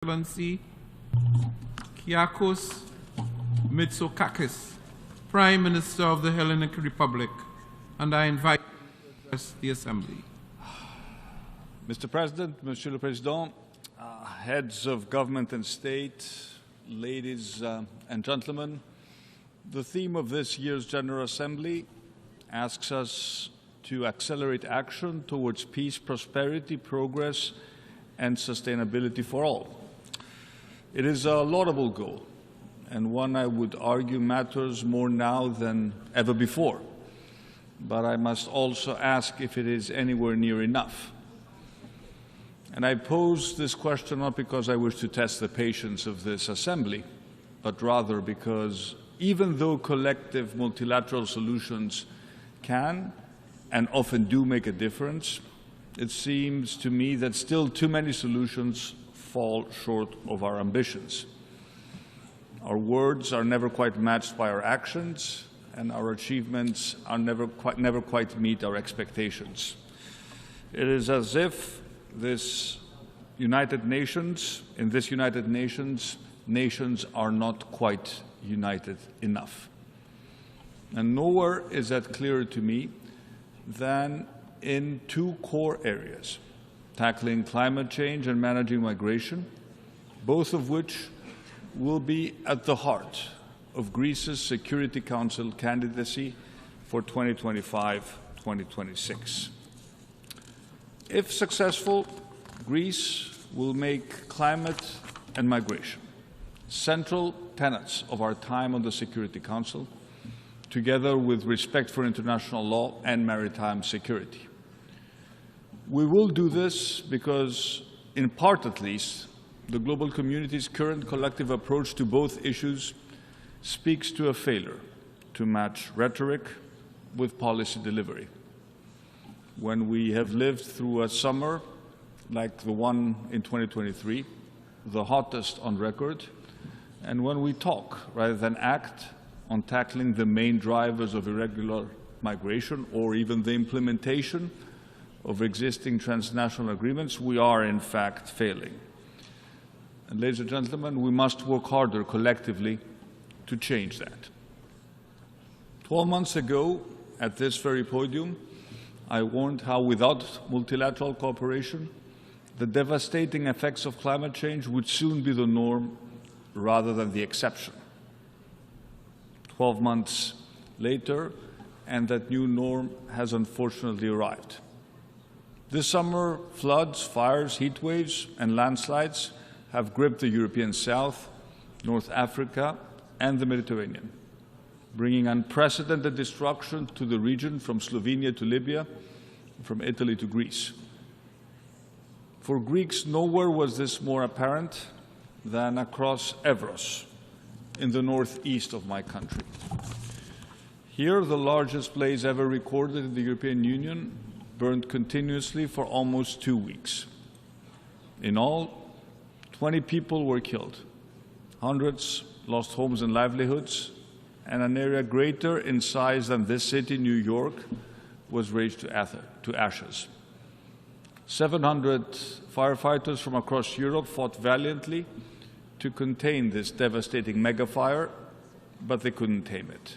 Excellency Kyriakos Mitsotakis, Prime Minister of the Hellenic Republic, and I invite you to address the Assembly. Mr. President, Monsieur le Président, heads of government and state, ladies and gentlemen, the theme of this year's General Assembly asks us to accelerate action towards peace, prosperity, progress, and sustainability for all. It is a laudable goal, and one I would argue matters more now than ever before. But I must also ask if it is anywhere near enough. And I pose this question not because I wish to test the patience of this Assembly, but rather because even though collective multilateral solutions can and often do make a difference, it seems to me that still too many solutions fall short of our ambitions. Our words are never quite matched by our actions, and our achievements are never quite meet our expectations. It is as if in this United Nations, nations are not quite united enough. And nowhere is that clearer to me than in two core areas: tackling climate change and managing migration, both of which will be at the heart of Greece's Security Council candidacy for 2025-2026. If successful, Greece will make climate and migration central tenets of our time on the Security Council, together with respect for international law and maritime security. We will do this because, in part at least, the global community's current collective approach to both issues speaks to a failure to match rhetoric with policy delivery. When we have lived through a summer like the one in 2023, the hottest on record, and when we talk rather than act on tackling the main drivers of irregular migration or even the implementation of existing transnational agreements, we are in fact failing. And ladies and gentlemen, we must work harder collectively to change that. 12 months ago, at this very podium, I warned how without multilateral cooperation, the devastating effects of climate change would soon be the norm rather than the exception. 12 months later, and that new norm has unfortunately arrived. This summer, floods, fires, heat waves, and landslides have gripped the European South, North Africa, and the Mediterranean, bringing unprecedented destruction to the region from Slovenia to Libya, from Italy to Greece. For Greeks, nowhere was this more apparent than across Evros, in the northeast of my country. Here, the largest blaze ever recorded in the European Union burned continuously for almost 2 weeks. In all, 20 people were killed, hundreds lost homes and livelihoods, and an area greater in size than this city, New York, was razed to ashes. 700 firefighters from across Europe fought valiantly to contain this devastating megafire, but they couldn't tame it.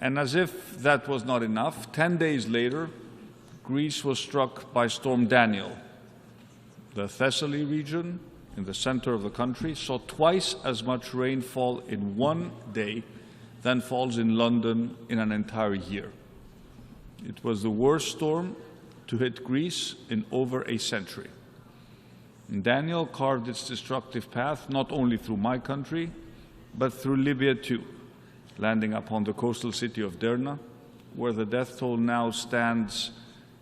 And as if that was not enough, 10 days later, Greece was struck by Storm Daniel. The Thessaly region, in the center of the country, saw twice as much rainfall in one day than falls in London in an entire year. It was the worst storm to hit Greece in over a century. And Daniel carved its destructive path not only through my country, but through Libya too, landing upon the coastal city of Derna, where the death toll now stands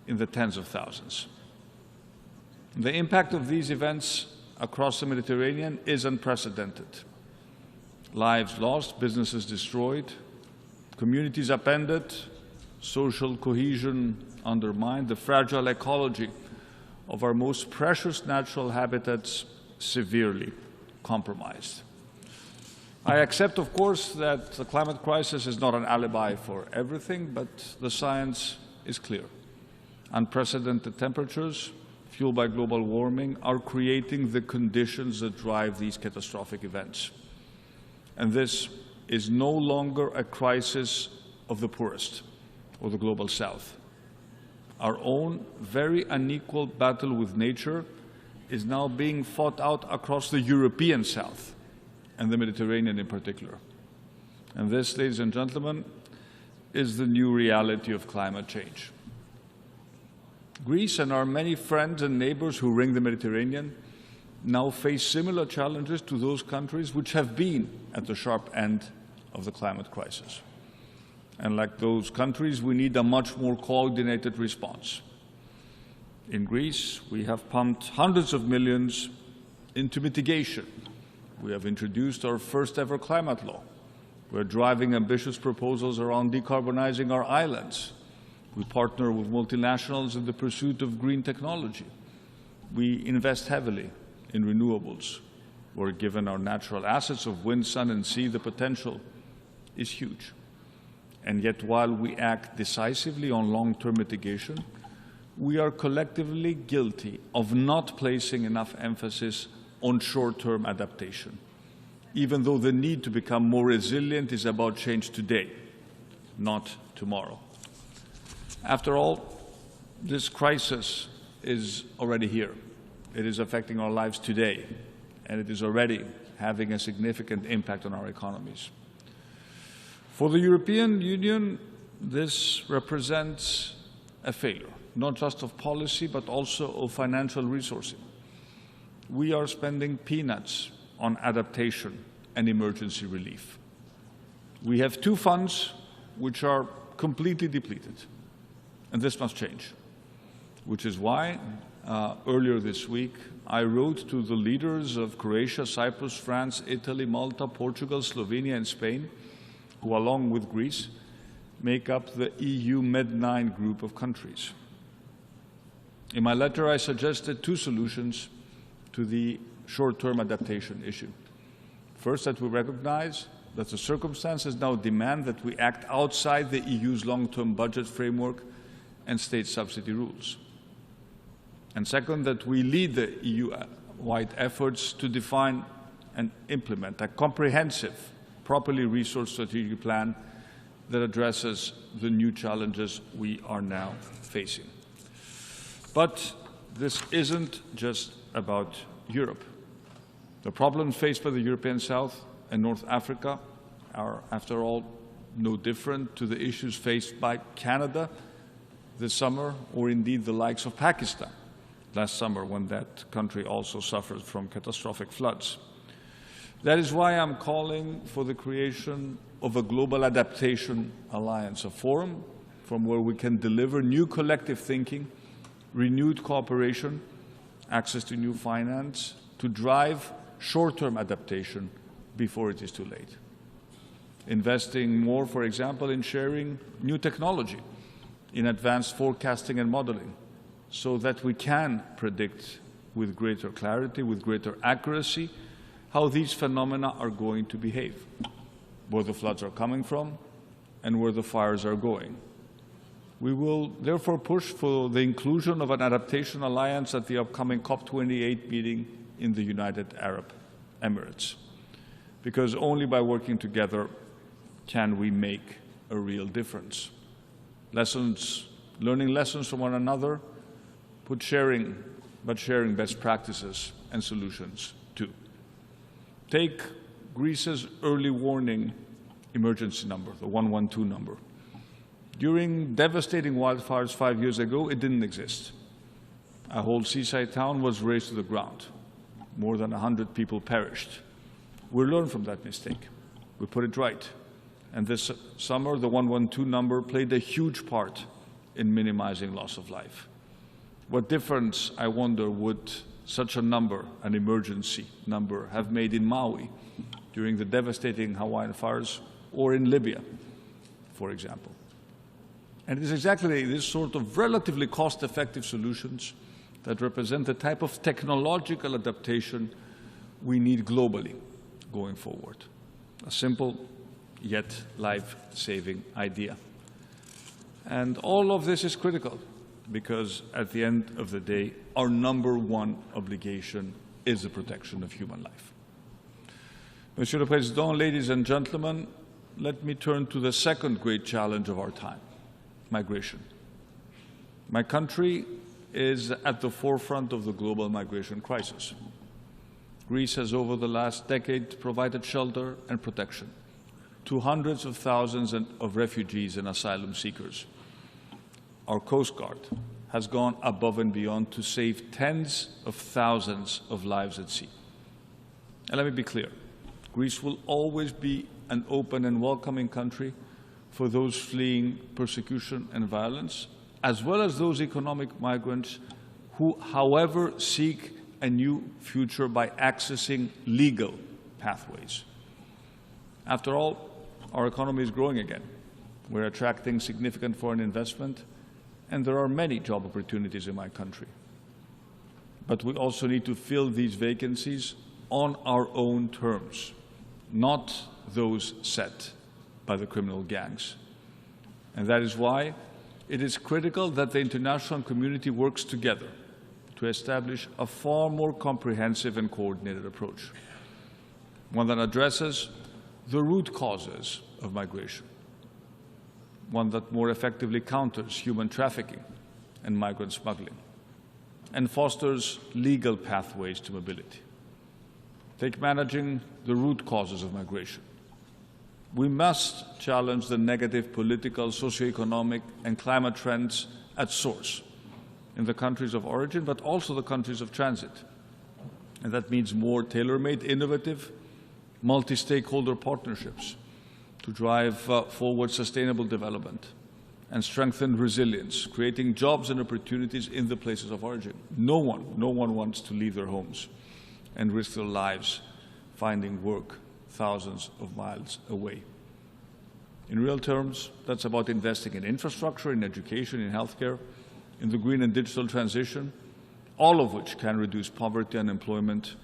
in the tens of thousands. The impact of these events across the Mediterranean is unprecedented. Lives lost, businesses destroyed, communities upended, social cohesion undermined, the fragile ecology of our most precious natural habitats severely compromised. I accept, of course, that the climate crisis is not an alibi for everything, but the science is clear. Unprecedented temperatures, fueled by global warming are creating the conditions that drive these catastrophic events. And this is no longer a crisis of the poorest or the global south. Our own very unequal battle with nature is now being fought out across the European south and the Mediterranean in particular. And this, ladies and gentlemen, is the new reality of climate change. Greece and our many friends and neighbors who ring the Mediterranean now face similar challenges to those countries which have been at the sharp end of the climate crisis. And like those countries, we need a much more coordinated response. In Greece, we have pumped hundreds of millions into mitigation. We have introduced our first ever climate law. We're driving ambitious proposals around decarbonizing our islands. We partner with multinationals in the pursuit of green technology. We invest heavily in renewables, where given our natural assets of wind, sun and sea, the potential is huge. And yet, while we act decisively on long-term mitigation, we are collectively guilty of not placing enough emphasis on short-term adaptation, even though the need to become more resilient is about change today, not tomorrow. After all, this crisis is already here. It is affecting our lives today, and it is already having a significant impact on our economies. For the European Union, this represents a failure, not just of policy, but also of financial resourcing. We are spending peanuts on adaptation and emergency relief. We have two funds which are completely depleted, and this must change, which is why earlier this week I wrote to the leaders of Croatia, Cyprus, France, Italy, Malta, Portugal, Slovenia and Spain, who along with Greece make up the EU Med9 group of countries. In my letter I suggested two solutions to the short-term adaptation issue. First, that we recognize that the circumstances now demand that we act outside the EU's long-term budget framework and state subsidy rules. And second, that we lead the EU-wide efforts to define and implement a comprehensive, properly resourced strategic plan that addresses the new challenges we are now facing. But this isn't just about Europe. The problems faced by the European South and North Africa are, after all, no different to the issues faced by Canada this summer, or indeed the likes of Pakistan last summer, when that country also suffered from catastrophic floods. That is why I'm calling for the creation of a global adaptation alliance, a forum from where we can deliver new collective thinking, renewed cooperation, access to new finance, to drive short-term adaptation before it is too late. Investing more, for example, in sharing new technology, in advanced forecasting and modeling, so that we can predict with greater clarity, with greater accuracy, how these phenomena are going to behave, where the floods are coming from and where the fires are going. We will therefore push for the inclusion of an adaptation alliance at the upcoming COP28 meeting in the United Arab Emirates, because only by working together can we make a real difference. Learning lessons from one another, but sharing best practices and solutions too. Take Greece's early warning emergency number, the 112 number. During devastating wildfires 5 years ago, it didn't exist. A whole seaside town was razed to the ground. More than 100 people perished. We learned from that mistake. We put it right. And this summer, the 112 number played a huge part in minimizing loss of life. What difference, I wonder, would such a number, an emergency number, have made in Maui during the devastating Hawaiian fires, or in Libya, for example? And it is exactly this sort of relatively cost-effective solutions that represent the type of technological adaptation we need globally going forward. A simple yet life-saving idea. And all of this is critical because at the end of the day, our number one obligation is the protection of human life. Monsieur le Président, ladies and gentlemen, let me turn to the second great challenge of our time, migration. My country is at the forefront of the global migration crisis. Greece has, over the last decade, provided shelter and protection to hundreds of thousands of refugees and asylum seekers. Our Coast Guard has gone above and beyond to save tens of thousands of lives at sea. And let me be clear, Greece will always be an open and welcoming country for those fleeing persecution and violence, as well as those economic migrants who, however, seek a new future by accessing legal pathways. After all, our economy is growing again. We're attracting significant foreign investment, and there are many job opportunities in my country. But we also need to fill these vacancies on our own terms, not those set by the criminal gangs. And that is why it is critical that the international community works together to establish a far more comprehensive and coordinated approach, one that addresses the root causes of migration, one that more effectively counters human trafficking and migrant smuggling, and fosters legal pathways to mobility. Take managing the root causes of migration. We must challenge the negative political, socioeconomic, and climate trends at source in the countries of origin, but also the countries of transit. And that means more tailor-made, innovative, multi-stakeholder partnerships to drive forward sustainable development and strengthen resilience, creating jobs and opportunities in the places of origin. No one wants to leave their homes and risk their lives finding work thousands of miles away. In real terms, that's about investing in infrastructure, in education, in healthcare, in the green and digital transition, all of which can reduce poverty, unemployment,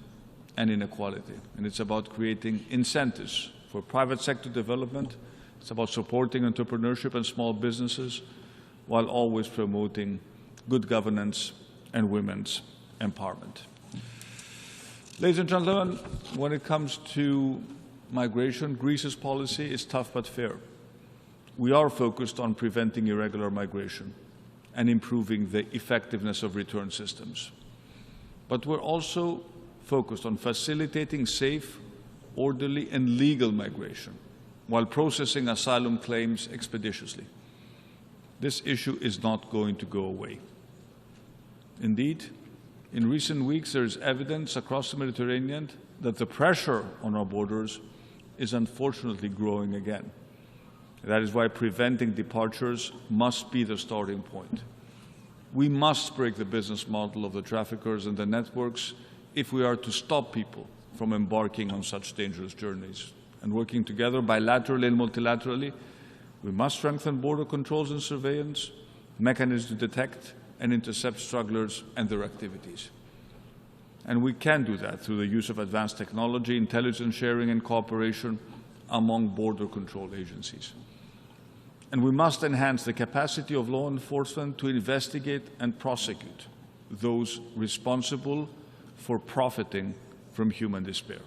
and inequality. And it's about creating incentives for private sector development. It's about supporting entrepreneurship and small businesses while always promoting good governance and women's empowerment. Ladies and gentlemen, when it comes to migration, Greece's policy is tough but fair. We are focused on preventing irregular migration and improving the effectiveness of return systems. But we're also focused on facilitating safe, orderly, and legal migration while processing asylum claims expeditiously. This issue is not going to go away. Indeed, in recent weeks, there is evidence across the Mediterranean that the pressure on our borders is unfortunately growing again. That is why preventing departures must be the starting point. We must break the business model of the traffickers and the networks if we are to stop people from embarking on such dangerous journeys. And working together bilaterally and multilaterally, we must strengthen border controls and surveillance, mechanisms to detect and intercept strugglers and their activities. And we can do that through the use of advanced technology, intelligence sharing and cooperation among border control agencies. And we must enhance the capacity of law enforcement to investigate and prosecute those responsible for profiting from human despair,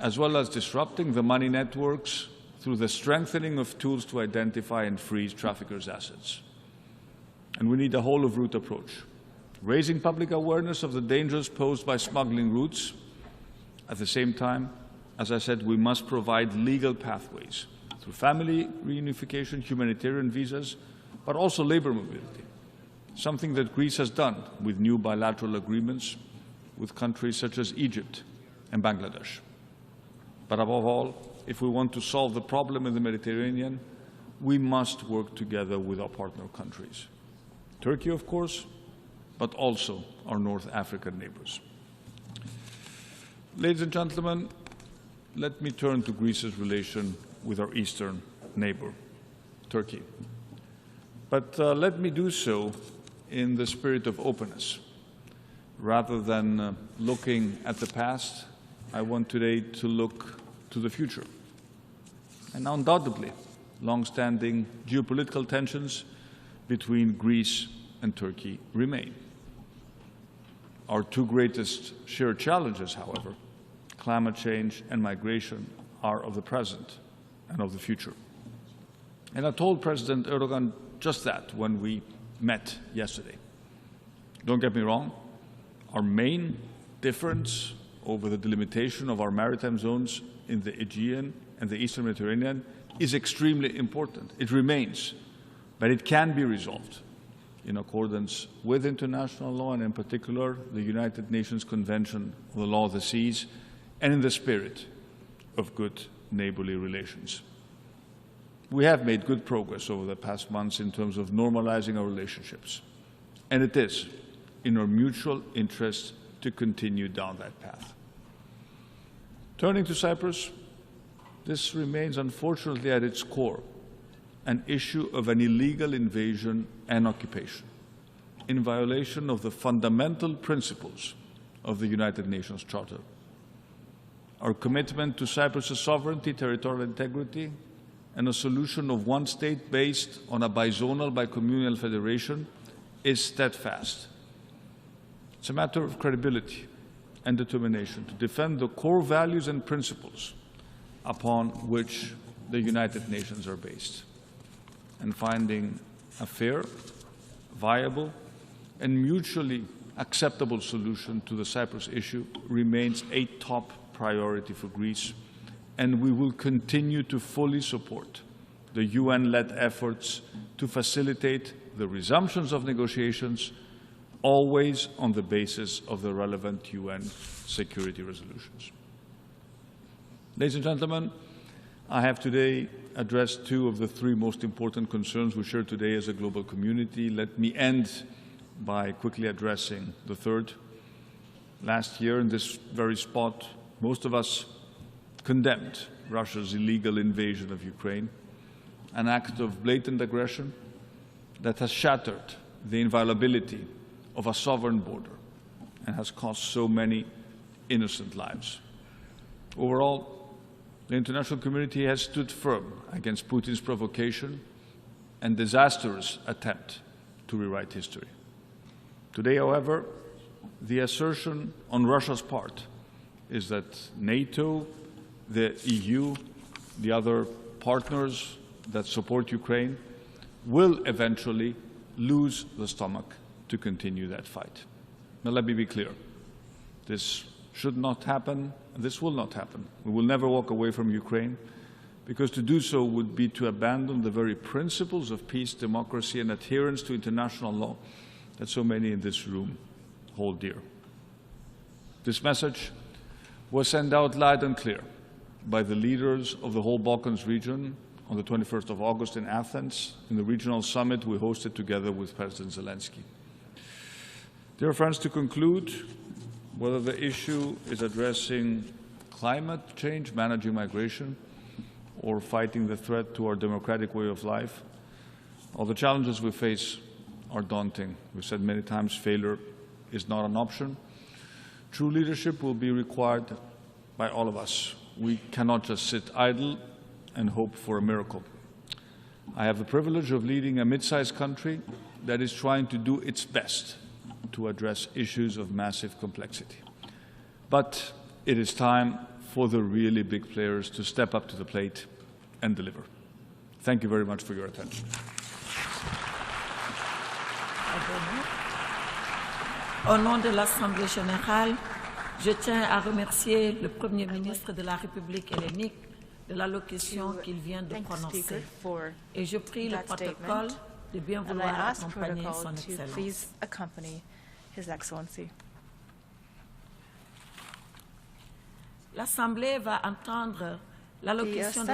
as well as disrupting the money networks through the strengthening of tools to identify and freeze traffickers' assets. And we need a whole-of-route approach, raising public awareness of the dangers posed by smuggling routes. At the same time, as I said, we must provide legal pathways through family reunification, humanitarian visas, but also labor mobility, something that Greece has done with new bilateral agreements with countries such as Egypt and Bangladesh. But above all, if we want to solve the problem in the Mediterranean, we must work together with our partner countries. Turkey, of course, but also our North African neighbors. Ladies and gentlemen, let me turn to Greece's relation with our eastern neighbor, Turkey. But let me do so in the spirit of openness. Rather than looking at the past, I want today to look to the future. And undoubtedly, long-standing geopolitical tensions between Greece and Turkey remain. Our two greatest shared challenges, however, climate change and migration, are of the present and of the future. And I told President Erdogan just that when we met yesterday. Don't get me wrong, our main difference over the delimitation of our maritime zones in the Aegean and the Eastern Mediterranean is extremely important. It remains, but it can be resolved in accordance with international law and in particular the United Nations Convention on the Law of the Seas and in the spirit of good neighborly relations. We have made good progress over the past months in terms of normalizing our relationships, and it is in our mutual interest to continue down that path. Turning to Cyprus, this remains unfortunately at its core an issue of an illegal invasion and occupation in violation of the fundamental principles of the United Nations Charter. Our commitment to Cyprus's sovereignty, territorial integrity, and a solution of one state based on a bizonal, bicommunal federation is steadfast. It's a matter of credibility and determination to defend the core values and principles upon which the United Nations are based, and finding a fair, viable, and mutually acceptable solution to the Cyprus issue remains a top priority for Greece, and we will continue to fully support the UN-led efforts to facilitate the resumptions of negotiations, always on the basis of the relevant UN security resolutions. Ladies and gentlemen, I have today addressed two of the three most important concerns we share today as a global community. Let me end by quickly addressing the third. Last year, in this very spot, most of us condemned Russia's illegal invasion of Ukraine, an act of blatant aggression that has shattered the inviolability of a sovereign border and has cost so many innocent lives. Overall, the international community has stood firm against Putin's provocation and disastrous attempt to rewrite history. Today, however, the assertion on Russia's part is that NATO, the EU, the other partners that support Ukraine will eventually lose the stomach to continue that fight. Now, let me be clear. This should not happen. This will not happen. We will never walk away from Ukraine, because to do so would be to abandon the very principles of peace, democracy, and adherence to international law that so many in this room hold dear. This message was sent out loud and clear by the leaders of the whole Balkans region on the 21st of August in Athens, in the regional summit we hosted together with President Zelensky. Dear friends, to conclude, whether the issue is addressing climate change, managing migration, or fighting the threat to our democratic way of life, all the challenges we face are daunting. We've said many times failure is not an option. True leadership will be required by all of us. We cannot just sit idle and hope for a miracle. I have the privilege of leading a mid-sized country that is trying to do its best to address issues of massive complexity. But it is time for the really big players to step up to the plate and deliver. Thank you very much for your attention. Au nom de l'Assemblée générale, je tiens à remercier le Premier ministre de la République hellénique de l'allocution qu'il vient de prononcer. Et je prie le protocole de bien vouloir accompagner son Excellence. L'Assemblée va entendre l'allocution de